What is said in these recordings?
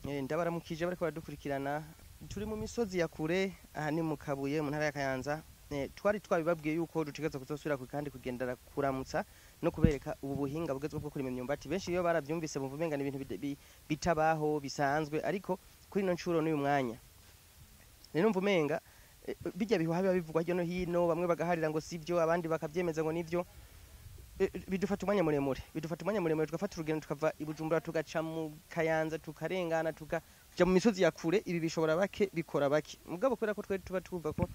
ndabaramukije bariko baradukurikirana turi mu misozi ya kure aha ni mu Kabuye mu ntara ya Kayanza twari twabibabwiye yuko dutegeza kuzosubira kandi kugendera kuramutsa no kubereka ubu buhinga bugezwe bwo kurima imyumbati benshi iyo baravyumvise bumva umenga ibintu bitabaho bisanzwe ariko kuri no ncuro n'uyu mwanya rero mva umenga bijya bihuha bivugwa hirya no hino bamwe bagaharira ngo sivyo abandi bakavyemeza ngo nivyo bidufata umwanya muremure tugafata urugendo tukava ibujumbura tugaca mu Kayanza tukarengana tukaja mu misozi ya kure ibi bishobora bake bikora bake mugabo kubera ko twe tuba tuvuga ko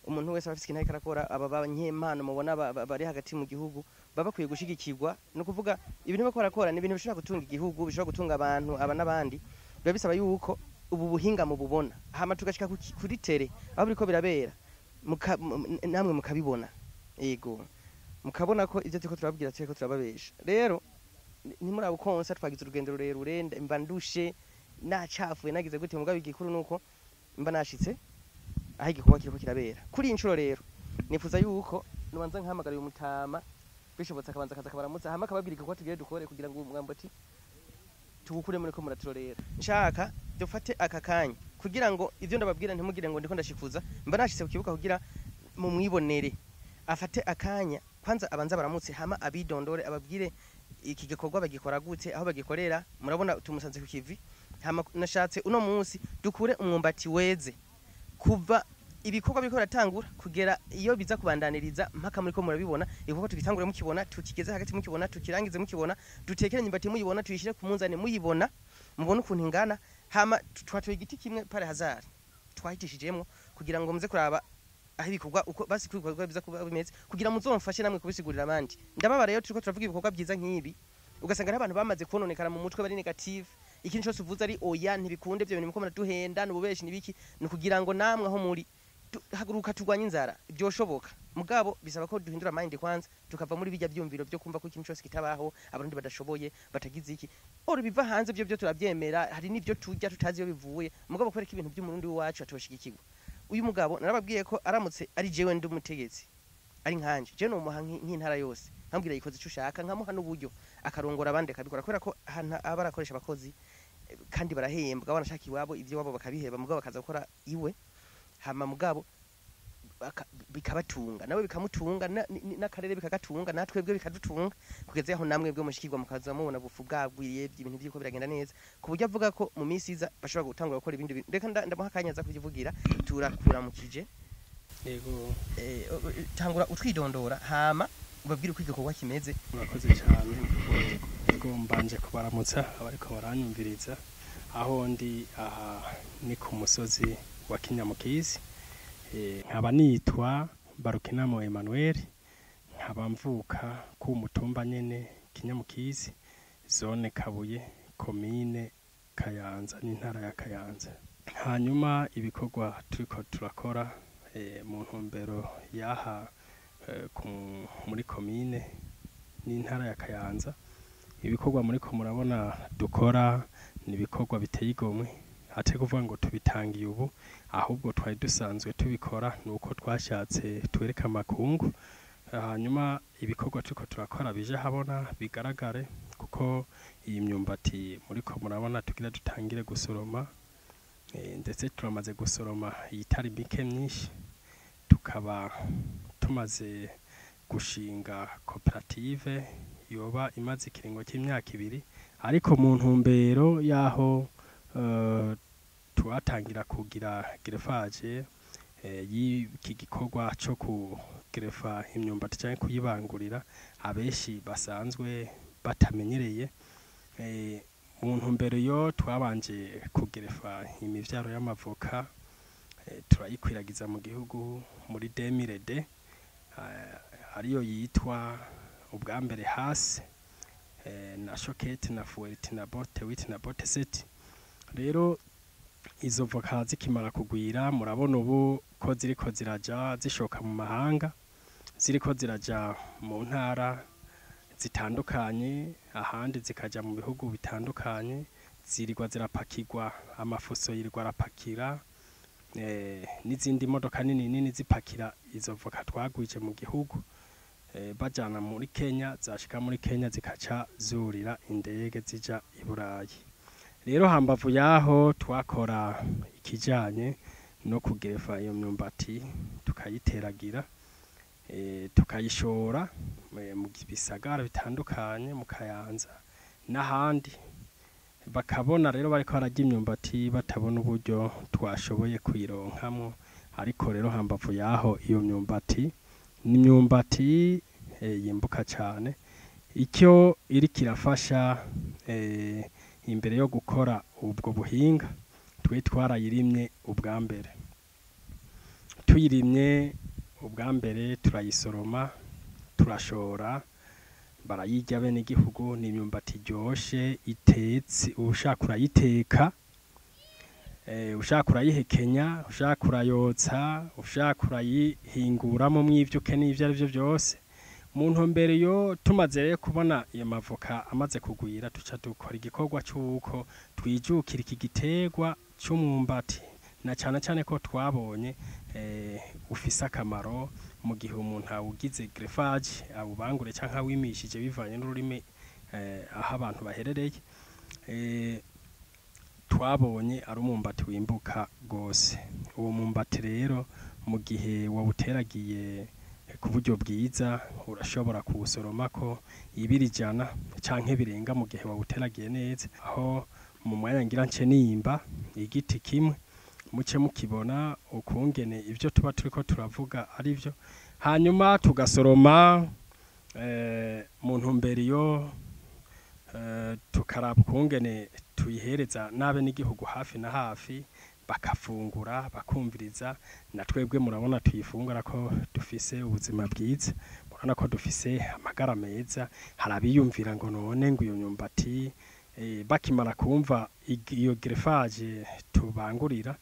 umuntu wese afite ikintu karakora aba banyempano mubona bari hagati mu gihugu baba kwiye gushigikirwa no kuvuga ibintu bakorakora ni ibintu bishobora gutunga igihugu bishobora gutunga abantu aba nabandi biba bisaba yuko ubu buhinga mu bubona hama tugashika kuri tere aho biriko birabera namwe mukabibona yego mukabona ko ivyo turiko turababwira turiko turababesha rero ni muri abukonsa twagize urugendo rurerure mba ndushe nacafuye nagize gute mugabo igikuru nuko mba nashitse aho igikorwa kiriko kirabera kuri incuro rero nifuza yuko nubanza nkahamagara uyu mutama bishobotse akabanza kaza kabaramutsa hama akababwira igikorwa tugiye dukore kugira ngo mwambati tugukure muri ko muraturorera nshaka dufate aka kanya kugira ngo ivyo ndababwira ntimugire ngo ndiko ndashikuza mba nashitse ku kibuga kugira mu mwibonere afate akanya kwanza abanza baramutse hama abidondore ababwire iki gikorwa bagikora gute aho bagikorera murabona tumusanze ku kivi hama nashatse uno munsi dukure umwumbati weze kuva ibikorwa biko ratangura kugera iyo biza kubandaniriza mpaka muri ko murabibona ibikorwa tugitangure mukibona tukigeze hagati mukibona tukirangize mukibona dutekere imyumbati muyibona tuyishire ku munzane muyibona mubona ukuntu ingana hama twatoye igiti kimwe pare hazari twahitishijemo kugira ngo muze kuraba aho ibikorwa uko basi kwikorwa biza kuba bimeze kugira muzomfashe namwe kubisigurira abandi ndababara rero turiko turavuga ibikorwa byiza nk'ibi ugasanga abantu bamaze kononekara mu mutwe bari negative ikintu cyose uvuze ari oya ntibikunde byo bintu muko muraduhenda nububeshi nibiki no kugira ngo namwe aho muri haguruka turwanya inzara byoshoboka mugabo bisaba ko duhindura mind kwanza tukava muri bijya byumviro byo kumva ko ikintu cyose kitabaho abarundi badashoboye batagize iki oro biva hanze byo turabyemera hari nibyo tujya tutazi iyo bivuye mugabo kwereka ibintu by'umurundi wacu atoshigikirwa uyu mugabo narababwiye ko aramutse ari jewe ndi umutegetsi ari nkanje je no muha nk'intara yose nkambwira yikoze icyo ushaka nkamuha n'uburyo akarongora abandi akabikora kubera ko abarakoresha abakozi kandi barahembwa banashaka iwabo ivyo wabo bakabiheba mugabo bakaza gukora iwe hama mugabo bikabatunga nawe bikamutunga n'akarere bikagatunga natwebwe bikadutunga kugeza aho namwe bwo mushikirwa mukaza mubona bufu bwagwiriye ibintu byiko biragenda neza ku buryo avuga ko mu minsi iza bashobora gutangura gukora ibindi bintu reka ndamuha akanyaza kuvugira turakuramukije yego tangura utwidondora hama ubabwire uko igikorwa kimeze murakoze cyane yego mbanje kubaramutsa abariko baranyumviriza aho ndi aha ni ku musozi wa Kinyamukizi nkaba nitwa Barukinamo Emmanuel nkaba mvuka ku mutumba nyene Kinyamukizi zone Kabuye komine Kayanza n'intara ya Kayanza hanyuma ibikorwa turiko turakora mu ntumbero yaha muri komine n'intara ya Kayanza ibikorwa muri ko murabona dukora ni ibikorwa biteye igomwe ate kuvuga ngo tubitangiye ubu ahubwo twari dusanzwe tubikora nuko twashatse twereka makungu hanyuma ibikorwa turiko turakora bije habona bigaragare kuko iyi myumbati muri ko murabona tugira dutangire gusoroma ndetse turamaze gusoroma yitari bike myinshi tukaba tumaze gushinga koperative yoba imaze ikiringo cy'imyaka 2 ariko mu ntumbero yaho tuwatangira kugira greffage y'iki gikorwa cyo ku greffa imyumbati cyane kuyibangurira abeshi basanzwe batamenyereye mu ntumbero yo twabanje kugreffa imivyaro y'amavoka turayikwiragiza mu gihugu muri 2000 ariyo yitwa ubwa mbere hasi na shokete na fuweti na bote witi na bote seti rero izo voka zikimara kugwira murabona ubu ko ziriko ziraja zishoka mu mahanga ziriko ziraja mu ntara zitandukanye ahandi zikaja mu bihugu bitandukanye zirirwa zirapakirwa amafuso yirirwa arapakira n'izindi modoka nini zipakira izo voka twagwije mu gihugu bajana muri Kenya zashika muri Kenya zikaca zurira indege zija i Burayi rero hambavu yaho twakora ikijanye no kugefa iyo myumbati tukayiteragira tukayishora mu bisagara bitandukanye mu Kayanza n'ahandi bakabona rero bariko bararya imyumbati batabona uburyo twashoboye kuyironkamwo ariko rero hambavu yaho iyo myumbati ni imyumbati yimbuka cyane icyo iri kirafasha imbere yo gukora ubwo buhinga twe twarayirimye ubwa mbere tuyirimye ubwa mbere turayisoroma turashora barayirya bene igihugu ni imyumbati iryoshe itetse ushaka urayiteka ushaka urayihekenya ushaka urayotsa ushaka urayihinguramo mwivyuke n'ivyo ari byo byose mu ntumbero yo tumaze rero kubona iyo mavoka amaze kugwira tuca dukora igikorwa cy'uko twijukira iki giterwa cy'umwumbati na cyane ko twabonye ufise akamaro mu gihe umuntu awugize greffage abubangure cyangwa awimishije bivanye n'ururimi aho abantu baherereye twabonye ari umwumbati wimbuka gose uwo mwumbati rero mu gihe wawuteragiye ku buryo bwiza urashobora kuwusoroma ko ibirijana canke birenga mu gihe wawuteragiye neza aho mu mwanya ngira nce nimba igiti kimwe muce mukibona ukungene ivyo tuba turiko turavuga ari byo hanyuma tugasoroma mu ntumbero yo tukaraba ukungene tuyihereza nabe n'igihugu hafi na hafi bakafungura bakumviriza na twebwe murabona tuyifungura ko dufise ubuzima bwiza murabona ko dufise amagara meza harabiyumvira ngo none ngo iyo myumbati bakimara kumva iyo greffage tubangurira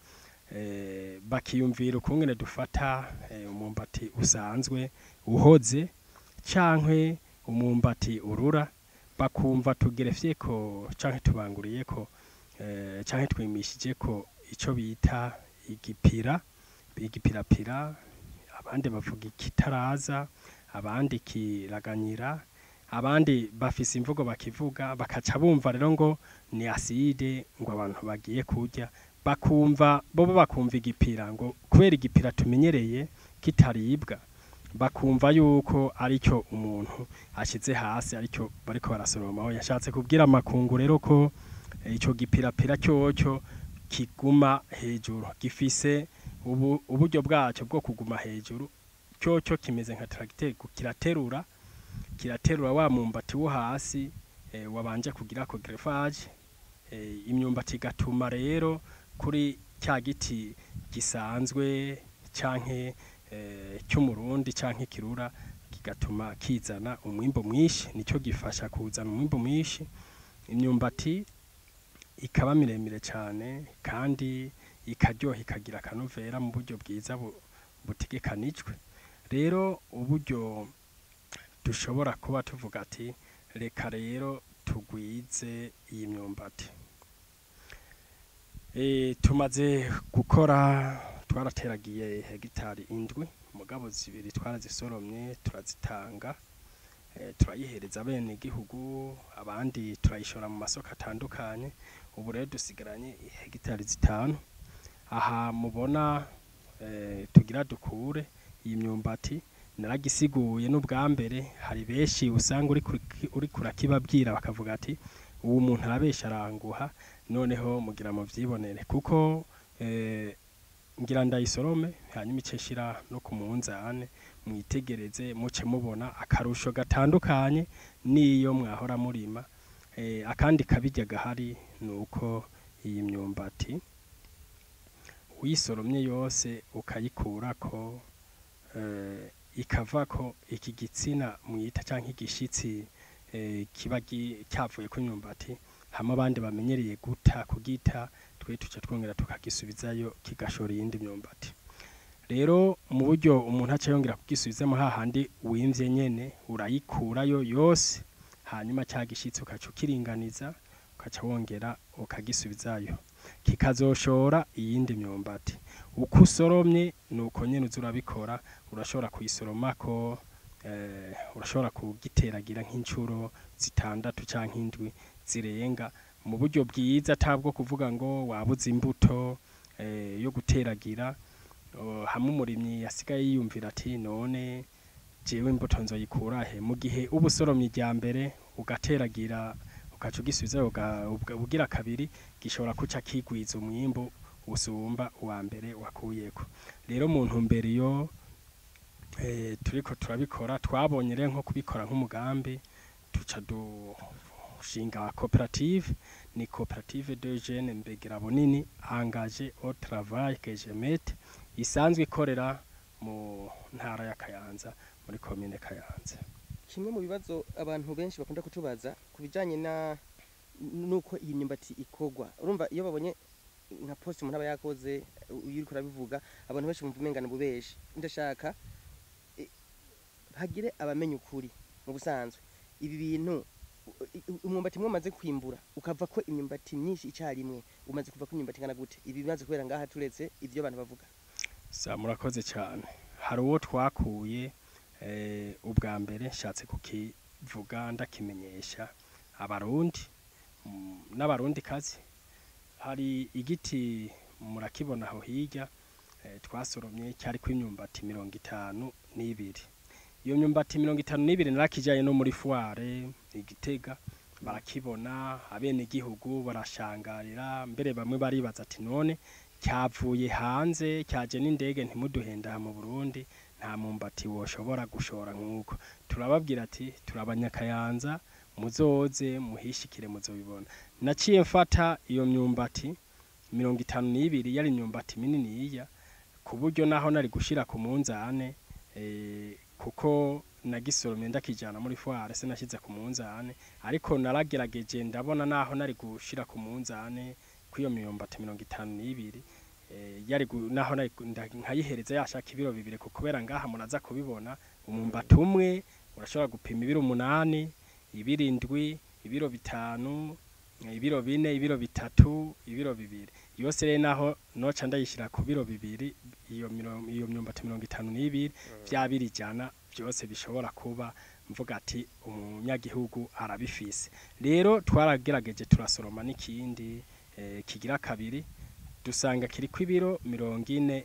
bakiyumvira ukungene dufata umwumbati usanzwe uhoze cankwe umwumbati urura bakumva tugerefye ko canke tubanguriye ko canke twimishije ko ico bita igipirapira abandi bavuga ikitaraza abandi kiraganyira abandi bafise imvugo bakivuga bakaca bumva rero ngo ni acide ngo abantu bagiye kurya bakumva bobo bakumva igipira ngo kubera igipira tumenyereye kitaribwa bakumva yuko aricyo umuntu ashize hasi aricyo bariko barasoroma aho yashatse kubwira amakungu rero ko ico gipirapira cyoco kiguma hejuru gifise uburyo bwacyo bwo kuguma hejuru cyoco kimeze nka tracteur kiraterura wa mwumbati wo hasi wabanje kugira ko greffage imyumbati gatuma rero kuri cya giti gisanzwe canke cy'umurundi canke kirura kigatuma kizana umwimbo mwinshi nico gifasha kuzana umwimbo mwinshi imyumbati ikaba miremire cyane kandi ikaryoha ikagira akanovera mu buryo bwiza butegekanijwe rero uburyo dushobora kuba tuvuga ati reka rero tugwize iyi myumbati tumaze gukora twarateragiye hegitari 7 mugabo zibiri twarazisoromye turazitanga turayihereza bene igihugu abandi turayishora mu masoko atandukanye ubu rero dusigaranye hegitari 5 aha mubona tugira dukure iyi myumbati naragisiguye n'ubwa mbere hari beshi usanga uri kurakibabwira bakavuga ati uwo muntu arabesha aranguha noneho mugira mu vyibonere kuko ngira ndayisorome hanyuma iceshira no kumunzane mwitegereze muce mubona akarusho gatandukanye niyo mwahora murima akandi kabijya gahari nuko iyi myumbati uyisoromye yose ukayikurako ikavako iki gitsina mwita canke igishitsi kiba cyavuye ku myumbati hama abandi bamenyereye guta kugita twe tuca twongera tukagisubizayo kigashora iyindi myumbati rero mu buryo umuntu aca yongera kugisubizamo hahandi wimvye nyene urayikurayo yose hanyuma cyagishitse ukaca ukiringaniza ukaca wongera ukagisubizayo kikazoshora iyindi myumbati uko usoromye nuko nyene uzurabikora urashobora kuyisoromako urashobora kugiteragira nk'incuro 6 canke 7 zirenga mu buryo bwiza atabwo kuvuga ngo wabuze imbuto yo guteragira. Hamwe umurimyi yasigaye yiyumvira ati none jewe imbuto nzoyikura he, mu gihe ubusoromye rya mbere ugateragira ukaca ugisubiza ugira kabiri gishobora kuca kigwiza umwimbu usumba uwa mbere wakuyeko. Rero mu ntumbero iyo turiko turabikora twabonye rero nko kubikora nk'umugambi tuca dushinga koperative, ni koperative de jeunes mbegera bunini engagé au travail que je mette, isanzwe ikorera mu ntara ya Kayanza muri commune Kayanza. Kimwe mu bibazo abantu benshi bakunda kutubaza kubijanye nuko iyi myumbati ikogwa, urumva iyo babonye nka post umuntu aba yakoze uyiriko urabivuga abantu benshi bumva umengana bubeshi. Ndashaka hagire abamenye ukuri mu busanzwe ibi bintu umwumbati mwe maze kwimbura ukava ko imyumbati myinshi icyarimwe umaze kuva ko imyumbati ngana gute, ibi bimaze kubera ngaha turetse ivyo abantu bavuga. Murakoze cyane. Hari uwo twakuye ubwa mbere nshatse kukivuga ndakimenyesha abarundi n'abarundi kazi. Hari igiti murakibona aho hirya twasoromye cyari ku imyumbati 52. Iyo myumbati 52 narakijaye no muri foire Igitega barakibona, abene igihugu barashangarira, mbere bamwe baribaza ati none cyavuye hanze cyaje n'indege ntimuduhenda mu Burundi nta mumbati woshobora gushora nk'uko. Turababwira ati turabanyakayanza muzoze muhishikire muzobibona. Naciye mfata iyo myumbati 52 yari imyumbati minini yiya ku buryo naho nari gushira ku munzane kuko nagisoromye ndakijana muri foire se nashize ku munzane, ariko naragerageje ndabona naho nari gushira ku munzane kwiyo myumbati 52 yari naho nkayihereza yashaka ibiro 2 kubera ngaha muraza kubibona umumbati umwe urashobora gupima ibiro 8, ibiro 7, ibiro 5, ibiro 4, ibiro 3, ibiro 2. Yose rero naho noca ndayishira ku biro 2 iyo myumbati 52 byabiri jana byose bishobora kuba mvuga ati umunyagihugu arabifise. Rero twaragerageje turasoroma n'ikindi kigira kabiri dusanga kiri kw'ibiro 47.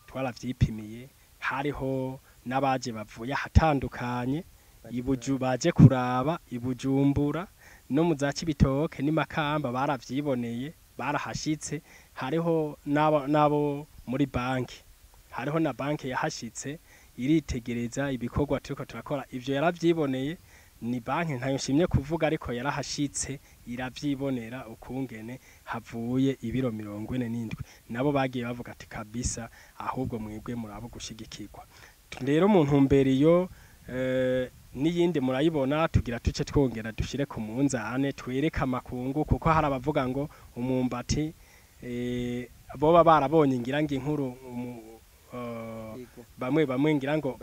Twaravyipimiye, hariho nabaje bavuye hatandukanye ibuju baje kuraba ibujumbura no muzaci bitoke ni Makamba baravyiboneye barahashitse. Hariho nabo muri banki, hariho na banki yahashitse iritegereza ibikorwa turiko turakora, ivyo yaravyiboneye. Ni banki ntayo nshimye kuvuga ariko yarahashitse iravyibonera ukungene havuye ibiro 47. Nabo bagiye bavuga ati kabisa ahubwo mwebwe murabo gushigikirwa. Rero mu ntumbero iyo niyindi murayibona tugira tuce twongera dushire ku munzane twereka amakungu, kuko hari abavuga ngo umumbati boba barabonye ngira ngo inkuru bamwe ngira ngo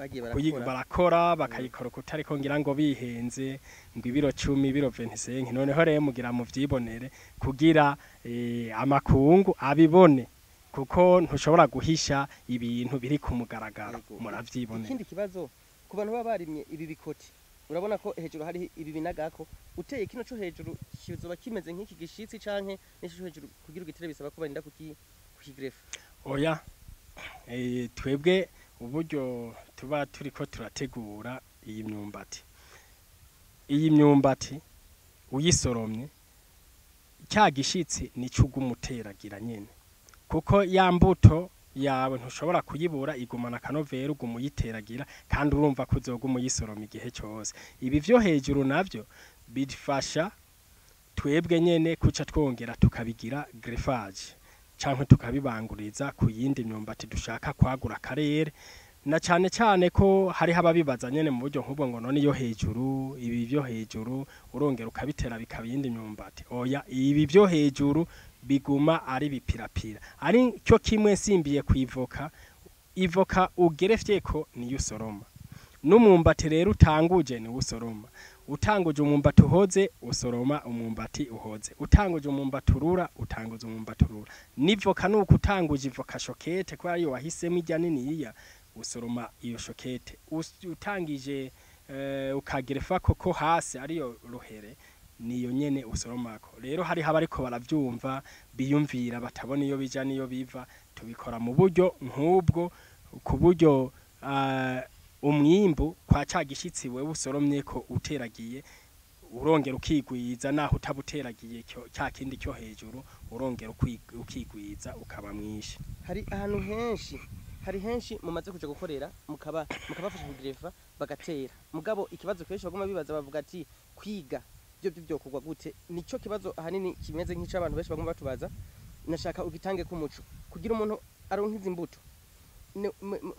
barakora bakayikora kutariko ngira ngo bihenze ngo ibiro 10 ibiro 25. Noneho rero mugira mu vyibonere kugira amakungu abibone, kuko ntushobora guhisha ibintu biri ku mugaragaro muravyibonera. Ikindi kibazo ku bantu baba barimye ibi bikoti, urabona ko hejuru hari ibi binagako, uteye kino cyo hejuru kizoba kimeze nk'iki gishitsi canke n'icyo hejuru kugira ugitere bisaba ko barinda kukigrefa. Oya twebwe uburyo tuba turiko turategura iyi myumbati uyisoromye cya gishitsi ni cy'ugumuteragira nyene, kuko ya mbuto yawe ntushobora kuyibura igumana kanovera ugumuyiteragira kandi urumva ko uzogumuyisoroma igihe cyose. Ibi vyo hejuru navyo bidufasha twebwe nyene kuca twongera tukabigira greffage canke tukabibanguriza ku yindi myumbati dushaka kwagura karere, na cyane cyane ko hari hababibaza nyene mu buryo nk'ubwo ngo none yo hejuru ibi vyo hejuru urongera ukabitera bikabindi myumbati. Oya, ibi vyo hejuru biguma ari bipirapira, ari cyo kimwe simbiye kwivoka ivoka ugerefyeko niyo usoroma, n'umumbati rero utanguje ni usoroma. Utanguje umumbati uhoze usoroma umumbati uhoze, utanguje umumbati urura utanguza umumbati urura. Nivoka nuko utanguje ivoka shokete kwa iyo wahisemo ijya nini yiya usoroma iyo shokete. Utangije ukagerefa koko hasi ariyo ruhere niyo nyene usoromako. Rero hari habariko baravyumva biyumvira batabona iyo bija niyo biva, tubikora mu buryo nk'ubwo, ku buryo umwimbu kwa cagishitsi wewe usoromye ko uteragiye urongera ukigwiza, naho utabuteragiye cya kindi cyo hejuru urongera ukigwiza ukaba mwinshi. Hari henshi mumaze kuja gukorera mukabafasha kugirefa bagatera. Mugabo ikibazo kenshi bagoma bibaza bavuga ati kwiga byo kugwa gute, nico kibazo ahanini kimeze nk'ico abantu benshi bagomba batubaza. Nashaka ugitange ku muco kugira umuntu aronka izi mbuto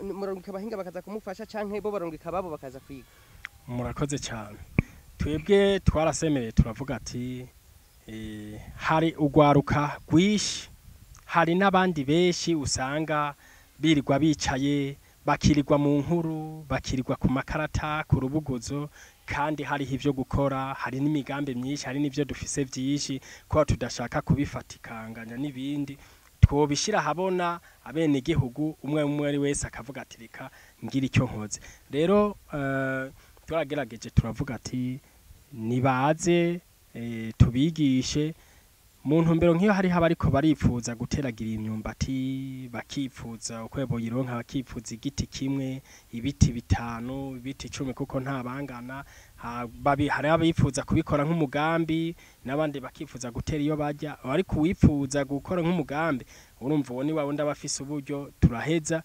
murongika abahinga bakaza kumufasha canke bo barongika babo bakaza kwiga. Murakoze cyane. Twebwe twarasemereye turavuga ati hari ugwaruka gwishi, hari n'abandi benshi usanga birirwa bicaye bakirirwa mu nkuru, bakirirwa ku makarata, ku rubuguzo, kandi hari ivyo gukora, hari n'imigambi myinshi, hari n'ivyo dufise vyinshi ko tudashaka kubifatikanganya n'ibindi. Twobishira habona abene gihugu umwe ari wese akavuga ati reka ngira icyo nkoze. Rero turagerageje turavuga ati nibaze tubigishe mu ntumbero nk'iyo hari habariko baripfuza guteragira imyumbati, bakipfuza ukwebo yironka, bakipfuza igiti kimwe, ibiti 5, ibiti 10 kuko nta bangana. Hari abipfuza kubikora nk'umugambi, n'abandi bakipfuza gutera iyo bajya. Ariko uwipfuza gukora nk'umugambi urumva uwo ni wawe ndabafise uburyo turaheza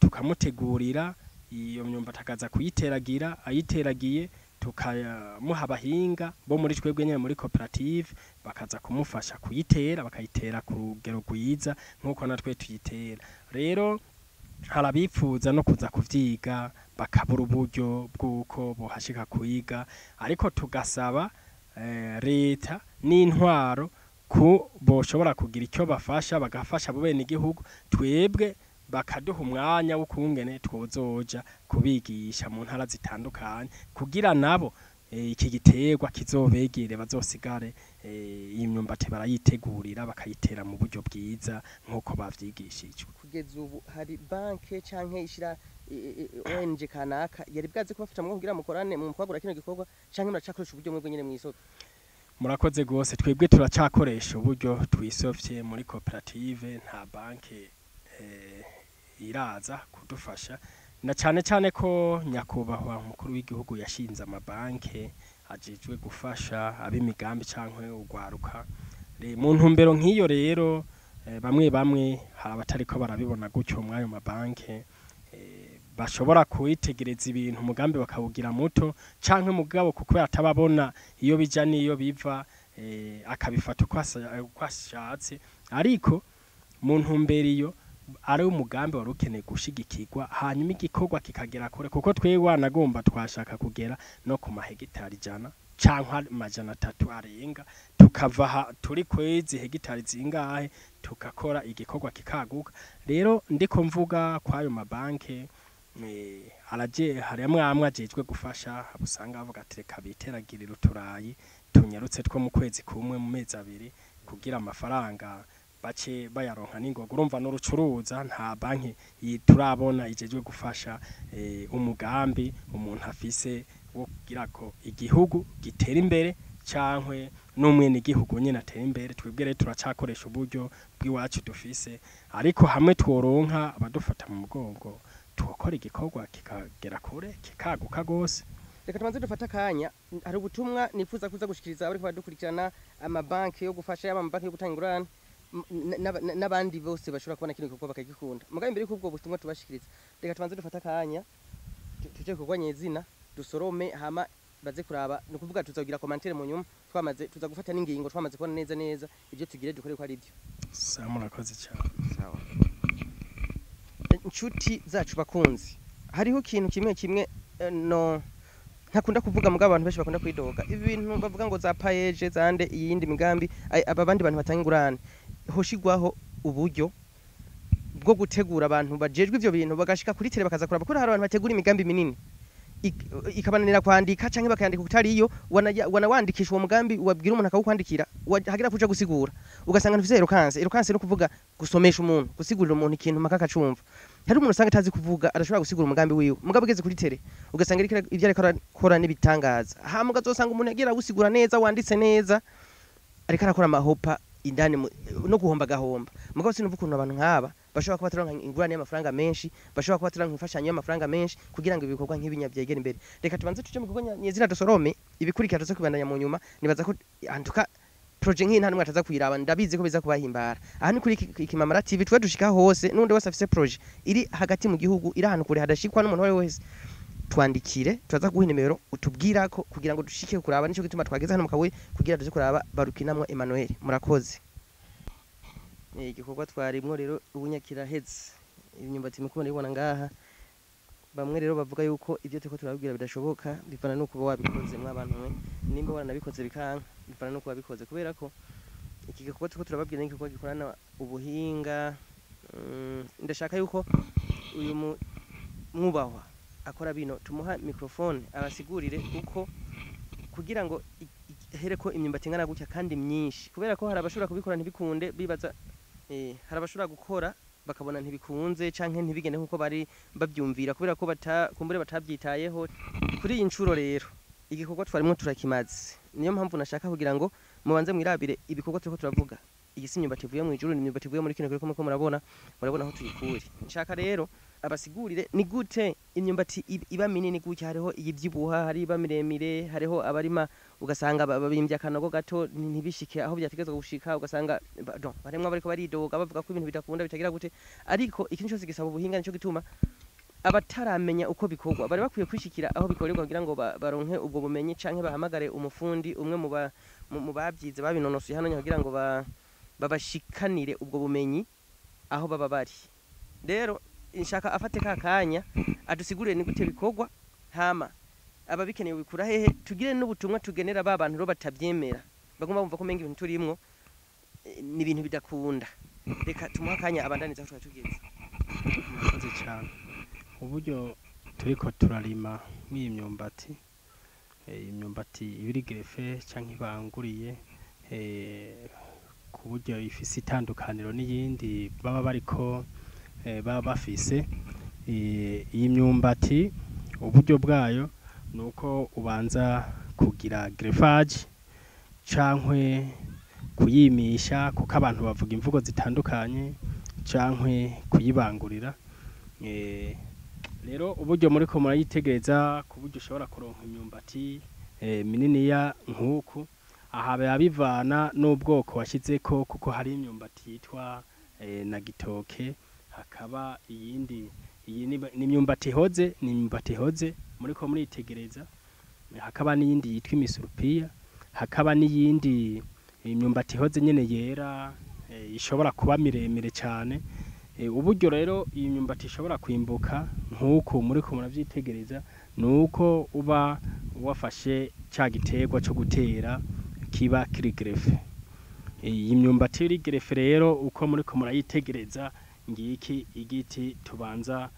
tukamutegurira iyo myumbati akaza kuyiteragira, ayiteragiye tukamuha abahinga bo muri twebwe nyene muri koperative bakaza kumufasha kuyitera, bakayitera ku rugero rwiza nkuko natwe tuyitera. Rero harabipfuza no kuza kuvyiga bakabura uburyo bw'uko bohashika kuyiga, ariko tugasaba leta n'intwaro ko boshobora kugira icyo bafasha, bagafasha abo bene igihugu, twebwe bakaduha umwanya wo kungene twozoja kubigisha mu ntara zitandukanye kugira nabo iki giterwa kizobegere bazosigare imyumbati barayitegurira bakayitera mu buryo bwiza nkuko bavyigishijwe. Kugeza ubu hari banke canke ishira ONG kanaka yari bwaze kubafasha mu kugira mukorane mu kwagura kino gikorwa canke muracakoresha uburyo mwebwe nyene mwisoko? Murakoze gose, twebwe turacakoresha uburyo twisofye muri koperative, nta banke iraza kudufasha, na cyane ko nyakubahwa umukuru w'igihugu yashinze amabanke ajejwe gufasha ab'imigambi canke ugwaruka. Mu ntumbero nk'iyo rero bamwe hari abatariko barabibona gutyo mwayo mabanke bashobora kwitegereza ibintu umugambi bakawugira muto canke mugabo kuko atababona iyo bija niyo biva akabifata uko ashatse, ariko mu ntumbero iyo ari umugambi wari ukeneye gushigikirwa hanyuma igikorwa kikagera kure, kuko twewe wanagomba twashaka kugera no ku mahegitari 100 canke 300 arenga, tukava turi kwezi hegitari zingahe tukakora igikorwa kikaguka. Rero ndiko mvuga kwayo mabanke hari amwe ajejwe gufasha, abusanga bavuga ati reka biteragirira uturayi tunyarutse two mu kwezi kumwe mu mezi 2 kugira amafaranga bace bayaronka n'ingogo. Urumva n'urucuruza, nta banki turabona ijejwe gufasha umugambi umuntu afise wo kugira ko igihugu gitera imbere cankwe n'umwene igihugu nyene atera imbere. Twebwe rero turacakoresha uburyo bw'iwacu dufise, ariko hamwe tworonka abadufata mu mugongo tukora igikorwa kikagera kure kikaguka gose. Reka tumanze dufata kanya, hari ubutumwa nifuza kuza gushikiriza abari badukurikirana amabanki yo gufasha y'amabanki yo gutangurana n'abandi bose bashobora kubona kino gikorwa bakagikunda. Mugabe imbere y'ubwo butumwa tubashikiriza, reka tumanze dufata kanya tuje kugwanya izina dusorome hama baze kuraba, no kuvuga tuzagira commentaire mu nyuma twamaze tuza gufata n'ingingo twamaze kubona neza ibyo tugire dukore ko ari byo. Sawa, murakoze cyane. Sawa. Inshuti zacu bakunzi, hariho ikintu kimwe no ntakunda kuvuga mugabo abantu benshi bakunda kwidoga ibintu bavuga ngo za payeje zande iyindi migambi abandi bantu batanga ingurane, hoshigwaho uburyo bwo gutegura abantu bajejwe ivyo bintu bagashika kuri tere bakaza kuraba ko hari abantu bategura imigambi minini. ikabananira kwandika canke bakandika utariyo wanawandikisha uwo mugambi wabwira umuntu akawukwandikira hagira kuja gusigura ugasanga ntufise eloquence no kuvuga gusomesha umuntu gusigurira umuntu ikintu makaka cumva hari umuntu usanga atazi kuvuga adashobora gusigura umugambi wiwe mugambi ugeze kuri tele ugasanga ivyo ariko arakora n'ibitangaza hama ugazosanga umuntu yagira gusigura neza wanditse neza ariko arakora amahopa indani no guhomba gahomba mugabo sinuvuga ukuntu abantu nk'aba bashobora kuba turanka ingurane y'amafaranga menshi bashobora kuba turanka imfashanyo y'amafaranga menshi kugira ngo ibikorwa nk'ibinya byegera imbere reka tubanze tuje mu bikorwa nyezina dusorome ibikurikira tuze kubandanya mu nyuma nibaza ko antuka projet nk'inta numwe ataza kwiraba ndabizi ko biza kubahimbara aha ni kuri Kimamara TV twe dushika hose nundi wese afise projet iri hagati mu gihugu iri ahantu kure hadashikwa n'umuntu wari wese twandikire turaza guha nimero utubwira ko kugira ngo dushike kuraba nico gituma twageze hano mukawe kugira duze kuraba barukinamwe Emmanuel murakoze igikorwa twarimwo rero ubunyakira heze imyumbati mukubona ibona ngaha bamwe rero bavuga yuko ivyo turiko turabwira bidashoboka bivana nuko wabikoze mwabantu mwe nimba waranabikoze bikanka bivana nuko wabikoze kubera ko iki gikorwa turiko turababwira ni igikorwa gikorana ubuhinga ndashaka yuko uyu mwubahwa akora bino tumuha microphone abasigurire uko kugira ngo hereko imyumbati ngana gutya kandi myinshi kubera ko hari abashobora kubikora ntibikunde bibaza hari abashobora gukora bakabona ntibikunze canke ntibigende nkuko bari bavyumvira kubera ko kumbure batavyitayeho kuri iyi ncuro rero igikorwa twarimo turakimaze niyo mpamvu nashaka kugira ngo mubanze mwirabire ibikorwa turiko turavuga igisi imyumbati ivuye mu ijuru n'imyumbati ivuye muri kino kiriko muko murabona aho tuyikure nshaka rero abasigurire ni gute imyumbati iba minini gutya hariho iyivyibuha hari iba miremire hariho abarima ugasanga babimbye akanogo gato ntibishike aho byategezwe gushika ugasanga baremwa bariko baridoga bavuga ko ibintu bidakunda bitagira gute ariko ikintu cyose gisaba ubuhinga nico gituma abataramenya uko bikorwa bari bakwiye kwishikira aho bikorerwa kugira ngo baronke ubwo bumenyi canke bahamagare umufundi umwe mu babyize babinonosuye hano kugira ngo babashikanire ubwo bumenyi aho baba bari rero inshaka afate kakanya adusigurire ni gute bikorwa hama ababikeneye bikura hehe tugire n'ubutumwa tugenera babantu ro batavyemera bagomba bumva ko menga ibintu turimwo ni ibintu bidakunda reka tumuha kanya abandaniza aho tugeze murakoze cyane uburyo turiko turarima mw'imyumbati imyumbati ibiri grefe canke ibanguriye ku buryo ifise itandukaniro n'iyindi baba bariko baba bafise iyi myumbati uburyo bwayo nuko ubanza kugira greffage cankwe kuyimisha kuko abantu bavuga imvugo zitandukanye cankwe kuyibangurira rero uburyo muri ko murayitegereza ku buryo ushobora kuronka imyumbati mininiya nk'uku aha bivana n'ubwoko washyizeko kuko hari imyumbati yitwa na gitoke hakaba iyindi iyi ni imyumbati ihoze muri ko muritegereza hakaba n'iyindi yitwa imisurupiya hakaba n'iyindi imyumbati ihoze nyene yera ishobora kuba miremire cyane uburyo rero iyi myumbati ishobora kwimbuka nk'uko muri ko muravyitegereza nuko uba wafashe cya giterwa cyo gutera kiba kiri grefe iyi myumbati iri grefe rero uko muri ko murayitegereza ngiki igiti tubanza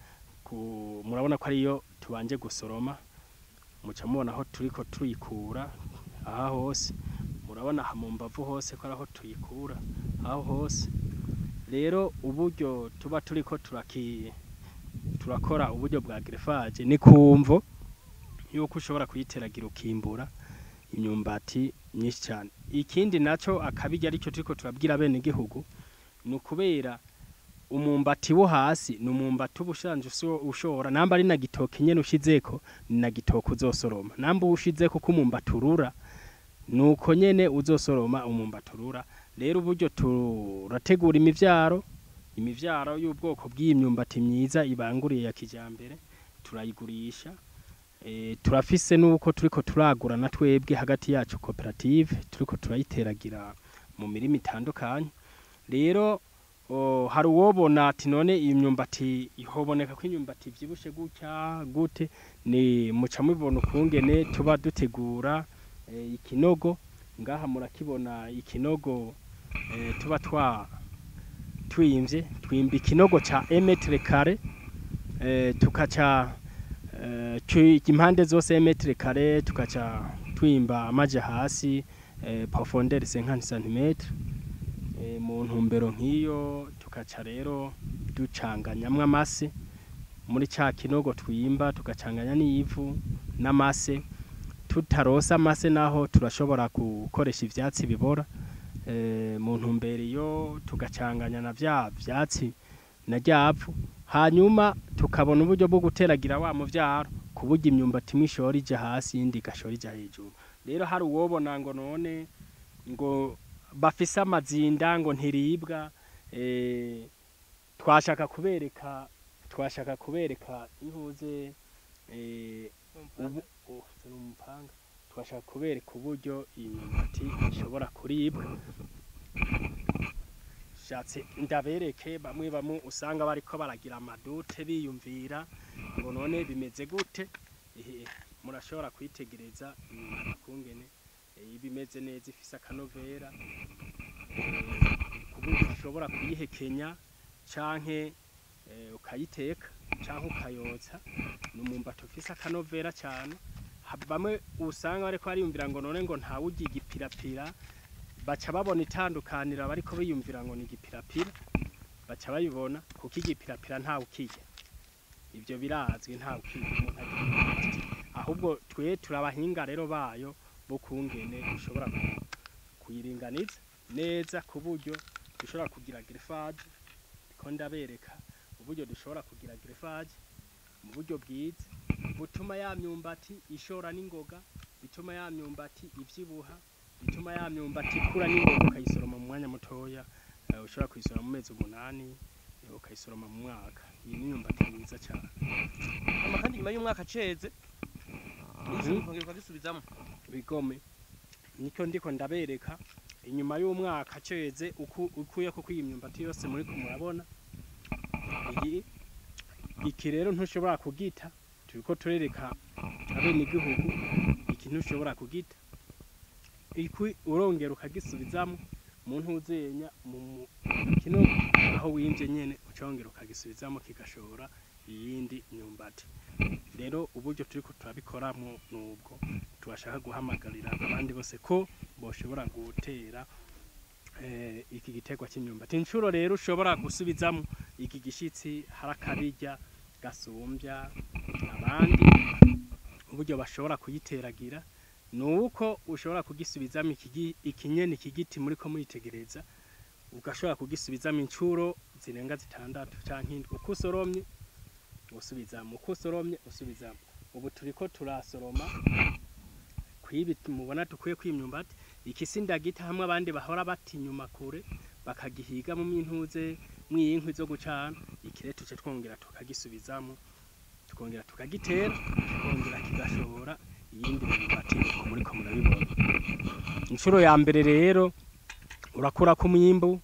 murabona ko ariyo tubanje gusoroma muca mubona aho turiko tuyikura aha hose murabona mu mbavu hose ko araho tuyikura aho hose rero uburyo tuba turiko turakora uburyo bwa greffage ni kumvo yuko ushobora kuyiteragira ukimbura imyumbati myinshi cyane ikindi naco akabijya aricyo turiko turabwira bene igihugu nukubera umumbati wo hasi numumbati ubushanje ushora namba ari na gitoke nyene ushizeko ni na gitoke uzosoroma namba ushizeko ko umumbati urura nuko nyene uzosoroma umumbati urura rero uburyo turategura imivyaro y'ubwoko bw'imyumbati myiza ibanguriye ya kijambere turayigurisha turafise nuko turiko turagura na twebwe hagati yacu cooperative turiko turayiteragira mu mirimo itandukanye rero hari uwobona ati none iyi myumbati ihoboneka ko imyumbati vyibushe gutya gute ni muca mubibona ukungene tuba dutegura ikinogo ngaha murakibona ikinogo tuba twimvye twimba ikinogo ca 1 metre kare tukaca impande zose metre kare tukaca twimba amaje hasi profondeur 50 cm mu ntumbero nk'iyo tukaca rero ducanganyamwe amase muri ca kinogo twimba tugacanganya n'ivu n'amase tutarosa amase naho turashobora gukoresha ivyatsi bibora mu ntumbero iyo tugacanganya na vya vyatsi na ryavu hanyuma tukabona uburyo bwo guteragira wa muvyaro kuburyo imyumbati mwishora ije hasi indi gashora ije hejuru rero hari uwobona ngo none ngo bafise amazinda ngo ntiribwa twashaka kubereka intuze umupanga twashaka kubereka uburyo imyumbati ishobora kuribwa shatse ndabereke bamwe usanga bariko baragira amadute biyumvira ngo none bimeze gute murashobora kwitegereza kungene ibimeze neza ifise akanovera kuburyo ushobora kuyihekenya canke ukayiteka canke ukayotsa n'umwumbati ufise akanovera cyane bamwe usanga bariko bariyumvira ngo none ngo ntawurya igipirapira baca babona itandukanira bariko biyumvira ngo ni igipirapira baca bayibona kuko igipirapira ntawe ukirya ivyo birazwi ntawe ukirya umuntu agira ahubwo twe turabahinga rero bayo bo kungene ushobora kuyiringaniza neza ku buryo dushobora kugira greffage ko ndabereka uburyo dushobora kugira greffage mu buryo bwiza butuma ya myumbati ishora n'ingoga bituma ya myumbati ivyibuha bituma ya myumbati ikura n'ingoga ukayisoroma mu mwanya mutoya ushobora kuyisoroma mu mezi 8 ukayisoroma mu mwaka iyi myumbati myiza cyane kandi nyuma y'umwaka ceze ukongera gisubizamo bigome niko ndiko ndabereka inyuma y'umwaka ceze ukuye ko kwimyumbati yose muri kumurabona iki rero ntushobora kugita turiko turereka abene igihugu iki ntushobora kugita iki urongera ukagisubizamo muntu uzenya mu kino aho wimvye nyene ucongera ukagisubizamo kigashora iyindi myumbati rero uburyo turiko turabikoramo nubwo tubashaka guhamagarira abandi bose ko boshobora gutera iki gitegwa cy'imyumbati incuro rero ushobora gusubizamo iki gishitsi harakabijya gasumbya abandi uburyo bashobora kuyiteragira nuko ushobora kugisubizamo ikinyene ikigiti muri ko muritegereza ugashobora kugisubizamo incuro zirenga 6 canke 7 uko usoromye usubizamo ubu turiko turasoroma kwibiti mubona tukwiye kwimyumbati ikisinda gita hamwe abandi bahora bati nyuma kure bakagihiga mu mintuze mwiyinkwi zo gucana ikire tuce twongera tukagisubizamo tukongera tukagitera tukongera kigashora iyindi myumbati muri ko murabibona incuro ya mbere rero urakura ku mwimbu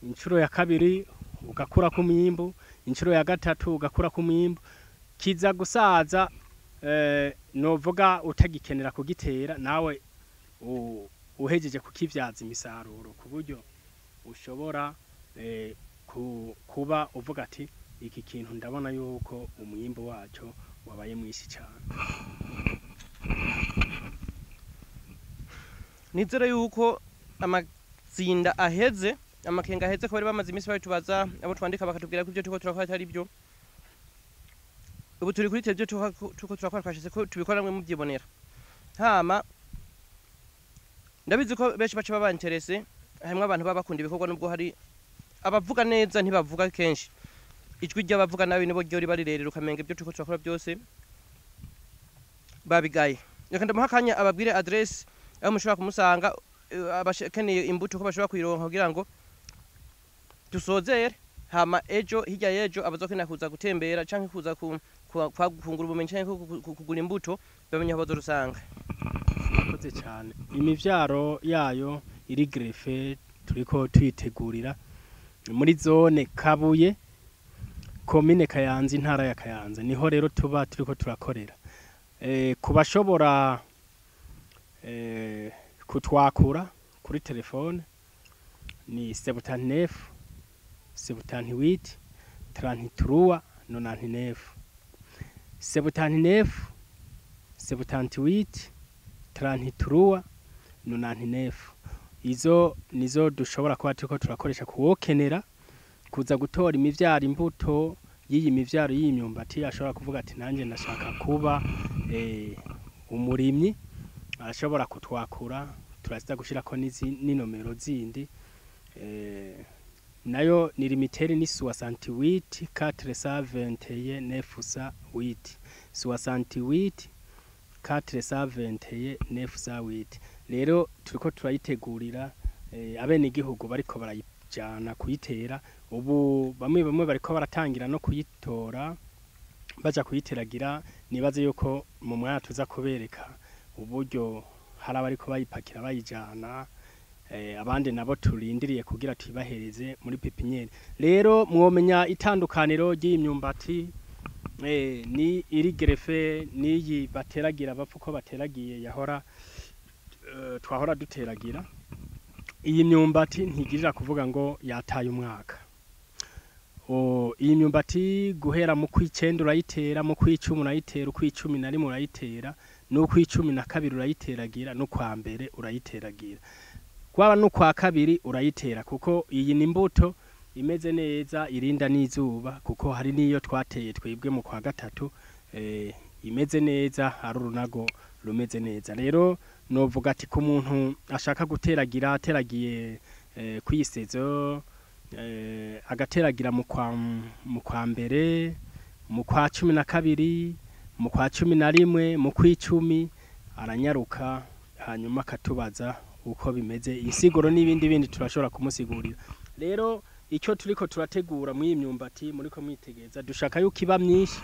incuro ya kabiri ugakura ku mwimbu incuro ya gatatu ugakura ku mwimbu kiza gusaza novuga utagikenera kugitera nawe uhejeje kukivyaza imisaruro ku buryo ushobora kuba uvuga ati iki kintu ndabona yuko umwimbo wacu wabaye mwisi cyane nizere yuko amazinda aheze amakenga aheze ko bari bamaze imisi batubaza abo twandika bakatubwira ko ibyo tuko turakora atari byo ubu turi kuri tebyo tuko turakora twashyize ko tubikora namwe mubyibonera hama ndabizi ko benshi baca babanterese hamwe abantu baba bakunda ibikorwa nubwo hari abavuga neza ntibavuga kenshi ijwi ry'abavuga nabi nibo ryo riba rirerera ukamenga ibyo tuko turakora byose babigaye reka ndamuhakanya ababwire adresse aho mushobora kumusanga abakeneye imbuto ko bashobora kuyironka kugira ngo dusozere hama ejo hirya yejo abazokena kuza gutembera canke kuza kwagungura ubumenyi canke kugura imbuto bamenye aho bazorusanga murakoze cyane imivyaro yayo iri greffe turiko twitegurira muri zone Kabuye komine Kayanza intara ya Kayanza niho rero tuba turiko turakorera kubashobora kutwakura kuri telefone ni 79 78 33 99 79 78 33 99. Izo nizo dushobora kuba turiko turakoresha kuwokenera kuza gutora imivyaro imbuto y'iyi mivyaro y'iyi myumbati. Ashobora kuvuga ati nanje ndashaka kuba umurimyi, arashobora kutwakura turaza gushirako n'inomero zindi. Nayo ni limitere ni 68 421 908 68 421 908. Rero turiko turayitegurira abene igihugu bariko barayijana kuyitera. Ubu bamwe bariko baratangira no kuyitora baja kuyiteragira. Nibaze yuko mu mwanya tuza kubereka uburyo hari abariko bayipakira bayijana, abandi nabo turindiriye kugira tubahereze muri pepiniere. Rero mwomenya itandukaniro ry'imyumbati ni iri grefe niyi bateragira bapfa ko bateragiye yahora twahora duteragira. Iyi myumbati ntigirira kuvuga ngo yataye umwaka. Iyi myumbati guhera mu kw'icenda urayitera, mu kw'icumi urayitera, ukw'icumi na rimwe urayitera, n'ukw'icumi na kabiri urayiteragira, n'ukwa mbere urayiteragira. Kwaba n'ukwa kabiri urayitera kuko iyi ni imbuto imeze neza irinda n'izuba, kuko hari niyo twateye twebwe mu kwa gatatu imeze neza, hari urunago rumeze neza. Rero novuga ati ku muntu ashaka guteragira ateragiye kwisezo, agateragira mu kwa mbere, mu kwa cumi na kabiri, mu kwa cumi na rimwe, mu kw'icumi, aranyaruka hanyuma akatubaza uko bimeze. Insiguro n'ibindi turashobora kumusigurira. Rero icyo turiko turategura muri imyumbati muriko mwitegeza, dushaka yuko iba myinshi,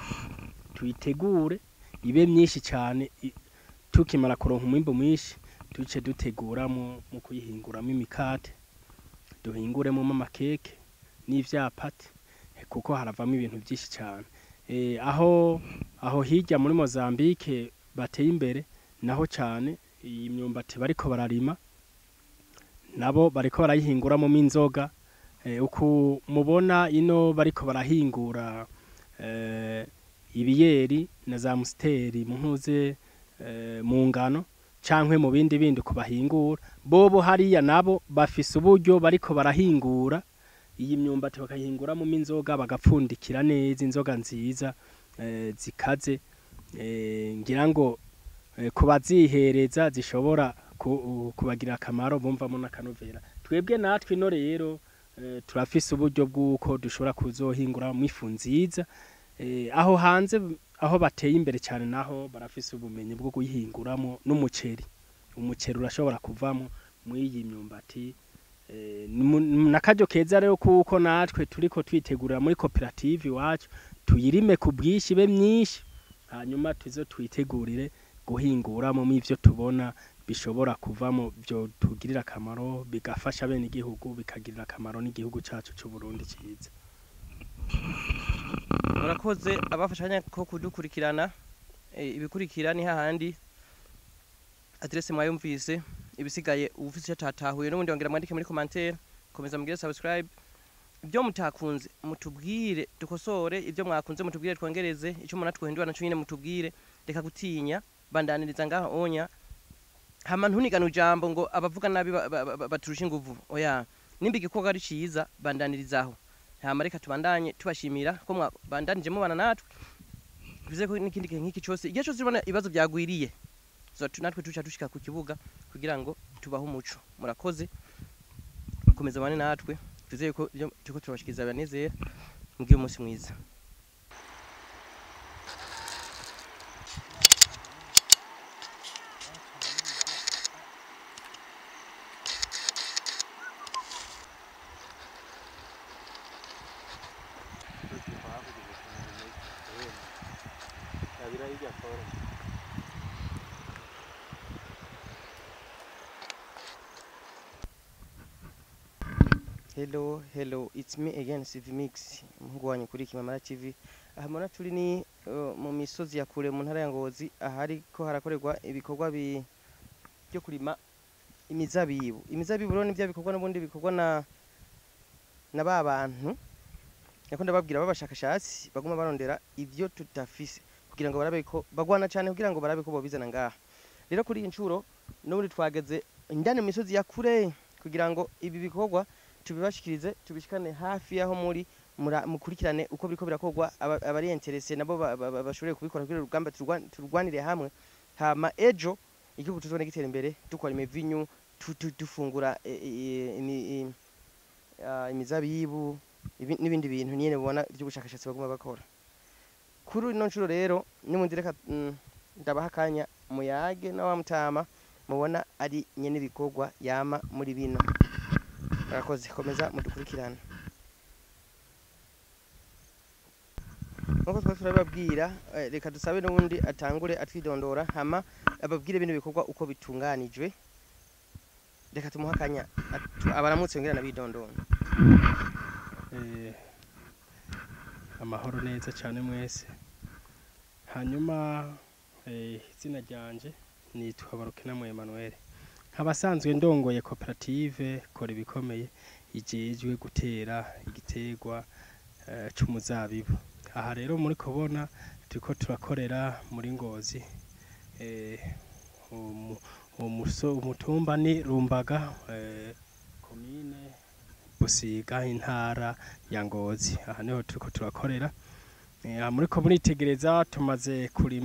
tuyitegure ibe myinshi cyane. Tukimara kuronka umwimbo mwinshi tuce duteguramo mu kuyihinguramo imikate, duhinguremo amakeke n'ivyapati, kuko haravamo ibintu byinshi cyane. Aho hirya muri Mozambique bateye imbere naho cyane iyi myumbati bariko bararima, nabo bariko barayihinguramo inzoga. Uku mubona ino bariko barahingura ibiyeri na za musteri muntuze mu ngano cankwe mu bindi kubahingura. Bobo hariya nabo bafise uburyo bariko barahingura iyi myumbati bakayihinguramo inzoga, bagapfundikira neza inzoga nziza zikaze, ngira ngo kubazihereza zishobora kubagira akamaro, bumvamo n'akanovera. Twebwe natwe ino rero turafise uburyo bw'uko dushobora kuzohingura mu ifu nziza. Aho hanze aho bateye imbere cyane naho barafise ubumenyi bwo kuyihinguramo n'umuceri. Umuceri urashobora kuvamo muri iyi myumbati. Nakaryo keza rero kuko natwe turiko twitegurira muri koperative iwacu tuyirime ku bwinshi be myinshi, hanyuma tuzo twitegurire guhinguramo ivyo tubona bishobora kuvamo byo tugirira akamaro, bigafasha bene igihugu, bikagirira akamaro n'igihugu cyacu cy'u Burundi cyiza. Murakoze abafashanya ko kudukurikirana. Ibikurikira ni hahandi adresse mwayumvise, ibisigaye ubufise cyatahuye n'ubundi wongera mwandike muri commentaire, komeza mugire subscribe. Ibyo mutakunze mutubwire dukosore, ibyo mwakunze mutubwire twongereze, icyo muna twendwa naco nyine mutubwire. Reka gutinya, bandaniriza ngaho onya. Hama ntunigana ujambo ngo abavuga nabi baturusha inguvu. Oya, nimba igikorwa ari ciza bandanirizaho. Hama reka tubandanye tubashimira ko bandanije mubana natwe. Bivuze ko n'ikindi nk'iki cyose igihe cyose ubona ibibazo byagwiriye, natwe tuca dushika ku kibuga kugira ngo tubaho umuco. Murakoze komeza bane natwe, bivuze ko tuko turabashikiza abanezera. Mugire umunsi mwiza. Hello, it's me again, CV Mix, umuhungu wanyu kuri Kimwe TV. Mona turi ni mu misozi ya kure mu ntara ya Ngozi, ahari ko harakorerwa ibikorwa byo kurima imizabibu. Imizabibu rero nibyo bikorwa n'ubundi bikorwa na babantu. Nakunda babwira babashakashatsi baguma barondera ivyo tutafise. kugira ngo barabe ko bagwana cyane kugira ngo barabe ko bobizana ngaha rero kuri iyi ncuro n'ubundi twageze indane mu misozi ya kure kugira ngo ibi bikorwa tubibashikirize tubishikane hafi yaho muri mukurikirane uko biriko birakogwa abari interesse nabo bashobore kubikora kugira urugamba turwanire hamwe hama ejo igihugu tuzone gitera imbere dukora imivinyu dufungura imizabibu n'ibindi bintu nyene bubona by'ubushakashatsi baguma bakora kuri ino ncuro rero nimundi reka ndabahakanya muyage na wa mutama mubona ari nyene ibikorwa yama muri bino murakoze komeza mudukurikirana nkuko turababwira reka dusabe n'ubundi atangure atwidondora hama ababwire bino bikorwa uko bitunganijwe reka tumuhakanya abaramutse ngirana bidondora amahoro neza cyane mwese hanyuma izina ryanje nitwa Barukina Emmanuel nk'abasanzwe ndongoye koperative kora ibikomeye ijejwe gutera igiterwa c'umuzabibu aha rero muri kubona turiko turakorera muri Ngozi umutumba ni Rumbaga komine Busiga intara ya Ngozi aha niho turiko turakorera muri ko muritegereza tumaze kurima